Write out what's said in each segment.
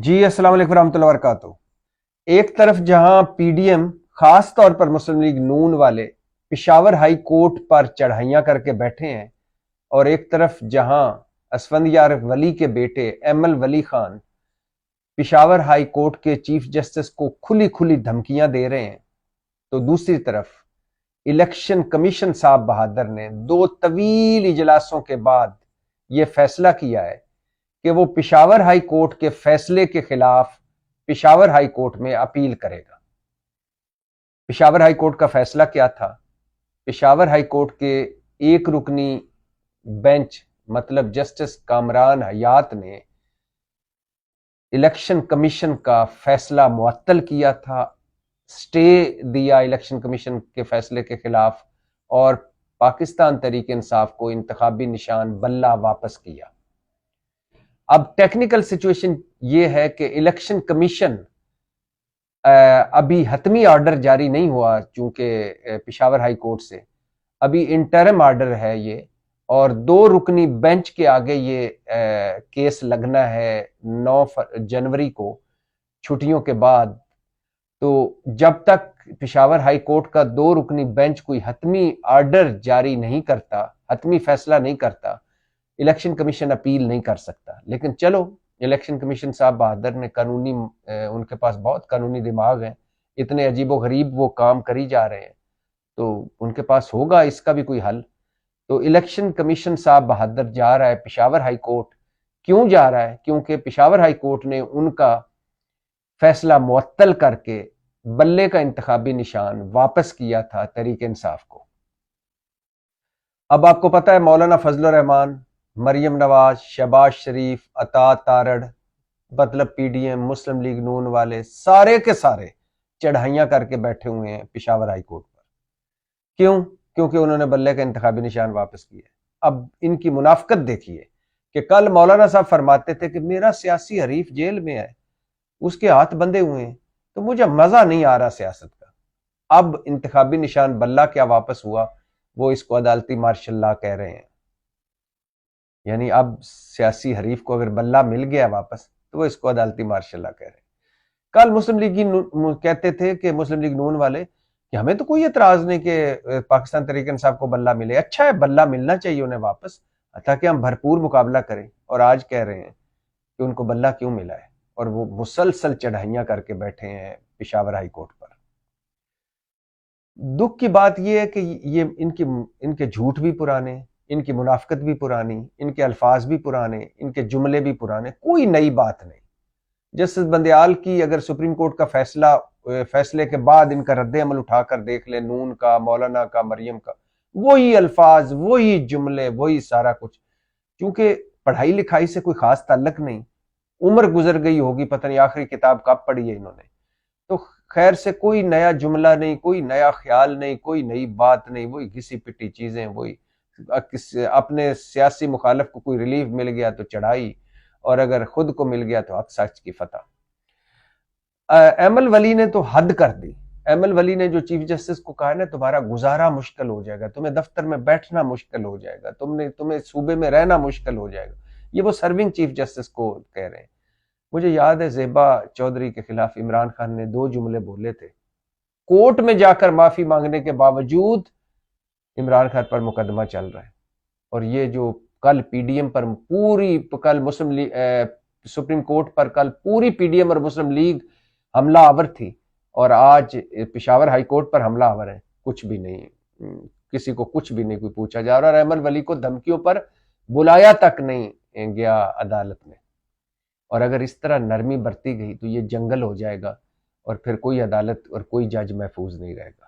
جی السلام علیکم ورحمۃ اللہ وبرکاتہ۔ ایک طرف جہاں پی ڈی ایم خاص طور پر مسلم لیگ نون والے پشاور ہائی کورٹ پر چڑھائیاں کر کے بیٹھے ہیں، اور ایک طرف جہاں اسفندیار ولی کے بیٹے ایم ایل ولی خان پشاور ہائی کورٹ کے چیف جسٹس کو کھلی کھلی دھمکیاں دے رہے ہیں، تو دوسری طرف الیکشن کمیشن صاحب بہادر نے 2 طویل اجلاسوں کے بعد یہ فیصلہ کیا ہے کہ وہ پشاور ہائی کورٹ کے فیصلے کے خلاف پشاور ہائی کورٹ میں اپیل کرے گا۔ پشاور ہائی کورٹ کا فیصلہ کیا تھا؟ پشاور ہائی کورٹ کے ایک رکنی بینچ مطلب جسٹس کامران حیات نے الیکشن کمیشن کا فیصلہ معطل کیا تھا، سٹے دیا الیکشن کمیشن کے فیصلے کے خلاف، اور پاکستان تحریک انصاف کو انتخابی نشان بلہ واپس کیا۔ اب ٹیکنیکل سچویشن یہ ہے کہ الیکشن کمیشن ابھی حتمی آرڈر جاری نہیں ہوا، چونکہ پشاور ہائی کورٹ سے ابھی انٹرم آرڈر ہے یہ، اور 2 رکنی بینچ کے آگے یہ کیس لگنا ہے 9 جنوری کو، چھٹیوں کے بعد۔ تو جب تک پشاور ہائی کورٹ کا 2 رکنی بینچ کوئی حتمی آرڈر جاری نہیں کرتا، حتمی فیصلہ نہیں کرتا، الیکشن کمیشن اپیل نہیں کر سکتا۔ لیکن چلو، الیکشن کمیشن صاحب بہادر نے ان کے پاس بہت قانونی دماغ ہیں، اتنے عجیب و غریب وہ کام کری جا رہے ہیں، تو ان کے پاس ہوگا اس کا بھی کوئی حل۔ تو الیکشن کمیشن صاحب بہادر جا رہا ہے پشاور ہائی کورٹ۔ کیوں جا رہا ہے؟ کیونکہ پشاور ہائی کورٹ نے ان کا فیصلہ معطل کر کے بلے کا انتخابی نشان واپس کیا تھا تحریک انصاف کو۔ اب آپ کو پتہ ہے مولانا فضل الرحمان، مریم نواز، شہباز شریف، عطا تارڑ، مطلب پی ڈی ایم، مسلم لیگ نون والے سارے کے سارے چڑھائیاں کر کے بیٹھے ہوئے ہیں پشاور ہائی کورٹ پر۔ کیوں؟ کیونکہ انہوں نے بلے کا انتخابی نشان واپس کیا ہے۔ اب ان کی منافقت دیکھیے کہ کل مولانا صاحب فرماتے تھے کہ میرا سیاسی حریف جیل میں ہے، اس کے ہاتھ بندھے ہوئے ہیں، تو مجھے مزہ نہیں آ رہا سیاست کا۔ اب انتخابی نشان بلہ کیا واپس ہوا؟ وہ اس کو عدالتی مارشل لا کہہ رہے ہیں، یعنی اب سیاسی حریف کو اگر بلہ مل گیا واپس تو وہ اس کو عدالتی مارشل لا کہہ رہے ہیں۔ کل مسلم لیگ کہتے تھے کہ مسلم لیگ نون والے کہ ہمیں تو کوئی اعتراض نہیں کہ پاکستان تحریک انصاف کو بلہ ملے، اچھا ہے، بلہ ملنا چاہیے انہیں واپس تاکہ ہم بھرپور مقابلہ کریں، اور آج کہہ رہے ہیں کہ ان کو بلہ کیوں ملا ہے، اور وہ مسلسل چڑھائیاں کر کے بیٹھے ہیں پشاور ہائی کورٹ پر۔ دکھ کی بات یہ ہے کہ یہ ان کے جھوٹ بھی پرانے، ان کی منافقت بھی پرانی، ان کے الفاظ بھی پرانے، ان کے جملے بھی پرانے، کوئی نئی بات نہیں۔ جسٹس بندیال کی اگر سپریم کورٹ کا فیصلے کے بعد ان کا رد عمل اٹھا کر دیکھ لیں، نون کا، مولانا کا، مریم کا، وہی الفاظ، وہی جملے، وہی سارا کچھ، کیونکہ پڑھائی لکھائی سے کوئی خاص تعلق نہیں، عمر گزر گئی ہوگی، پتہ نہیں آخری کتاب کب پڑھی ہے انہوں نے، تو خیر سے کوئی نیا جملہ نہیں، کوئی نیا خیال نہیں، کوئی نئی بات نہیں، وہی گھسی پٹی چیزیں، وہی اپنے سیاسی مخالف کو کوئی ریلیف مل گیا تو چڑھائی، اور اگر خود کو مل گیا تو حق سچ کی فتح۔ ایم ایل ولی نے تو حد کر دی۔ ایم ایل ولی نے جو چیف جسٹس کو کہا نا تمہارا گزارا مشکل ہو جائے گا، تمہیں دفتر میں بیٹھنا مشکل ہو جائے گا، تمہیں صوبے میں رہنا مشکل ہو جائے گا، یہ وہ سرونگ چیف جسٹس کو کہہ رہے ہیں۔ مجھے یاد ہے زیبا چودھری کے خلاف عمران خان نے 2 جملے بولے تھے، کورٹ میں جا کر معافی مانگنے کے باوجود عمران خان پر مقدمہ چل رہا ہے، اور یہ جو کل پی ڈی ایم پر کل سپریم کورٹ پر کل پوری پی ڈی ایم اور مسلم لیگ حملہ آور تھی، اور آج پشاور ہائی کورٹ پر حملہ آور ہے، کچھ بھی نہیں، کسی کو کچھ بھی نہیں کوئی پوچھا جا رہا، اور احمد ولی کو دھمکیوں پر بلایا تک نہیں گیا عدالت میں۔ اور اگر اس طرح نرمی برتی گئی تو یہ جنگل ہو جائے گا، اور پھر کوئی عدالت اور کوئی جج محفوظ نہیں رہے گا۔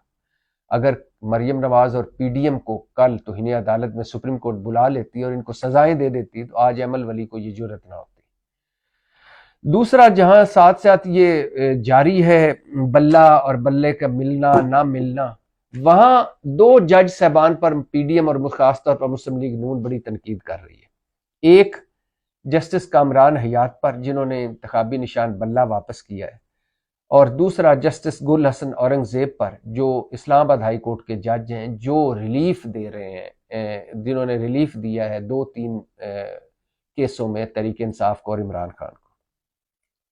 اگر مریم نواز اور پی ڈی ایم کو کل توہین عدالت میں سپریم کورٹ بلا لیتی اور ان کو سزائیں دے دیتی تو آج احمد ولی کو یہ جرأت نہ ہوتی۔ دوسرا، جہاں ساتھ ساتھ یہ جاری ہے بلہ اور بلے کا ملنا نہ ملنا، وہاں 2 جج صاحبان پر پی ڈی ایم اور خاص طور پر مسلم لیگ نون بڑی تنقید کر رہی ہے۔ ایک جسٹس کامران حیات پر، جنہوں نے انتخابی نشان بلہ واپس کیا ہے، اور دوسرا جسٹس گل حسن اورنگزیب پر، جو اسلام آباد ہائی کورٹ کے جج ہیں، جو ریلیف دے رہے ہیں، جنہوں نے ریلیف دیا ہے 2-3 کیسوں میں تحریک انصاف کو اور عمران خان کو۔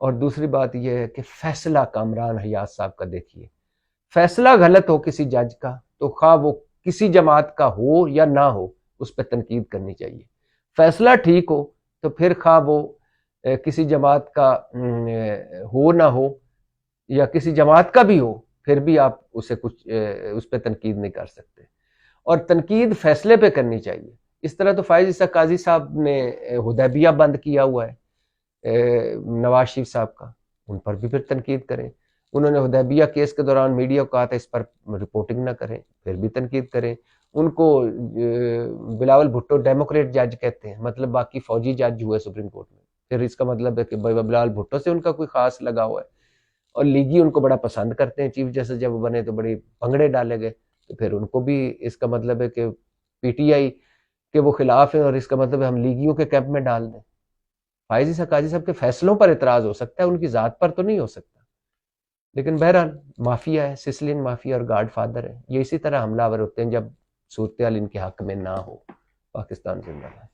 اور دوسری بات یہ ہے کہ فیصلہ کامران حیات صاحب کا دیکھیے، فیصلہ غلط ہو کسی جج کا تو خواہ وہ کسی جماعت کا ہو یا نہ ہو اس پہ تنقید کرنی چاہیے، فیصلہ ٹھیک ہو تو پھر خواہ وہ کسی جماعت کا ہو نہ ہو یا کسی جماعت کا بھی ہو، پھر بھی آپ اسے کچھ اس پہ تنقید نہیں کر سکتے، اور تنقید فیصلے پہ کرنی چاہیے۔ اس طرح تو فائز عیسیٰ قاضی صاحب نے حدیبیہ بند کیا ہوا ہے نواز شریف صاحب کا، ان پر بھی پھر تنقید کریں۔ انہوں نے حدیبیہ کیس کے دوران میڈیا کو کہا تھا اس پر رپورٹنگ نہ کریں، پھر بھی تنقید کریں۔ ان کو بلاول بھٹو ڈیموکریٹ جج کہتے ہیں، مطلب باقی فوجی جج ہوئے سپریم کورٹ میں، پھر اس کا مطلب ہے کہ بلاول بھٹو سے ان کا کوئی خاص لگا ہوا ہے، اور لیگی ان کو بڑا پسند کرتے ہیں، چیف جسٹس جب وہ بنے تو بڑے بھنگڑے ڈالے گئے، تو پھر ان کو بھی اس کا مطلب ہے کہ پی ٹی آئی کے وہ خلاف ہیں، اور اس کا مطلب ہے ہم لیگیوں کے کیمپ میں ڈال دیں۔ فائز عیسیٰ قاضی صاحب کے فیصلوں پر اعتراض ہو سکتا ہے، ان کی ذات پر تو نہیں ہو سکتا، لیکن بہرحال مافیا ہے، سسلین مافیا اور گاڈ فادر ہے، یہ اسی طرح حملہ آور ہوتے ہیں جب صورتحال ان کے حق میں نہ ہو۔ پاکستان زندہ باد۔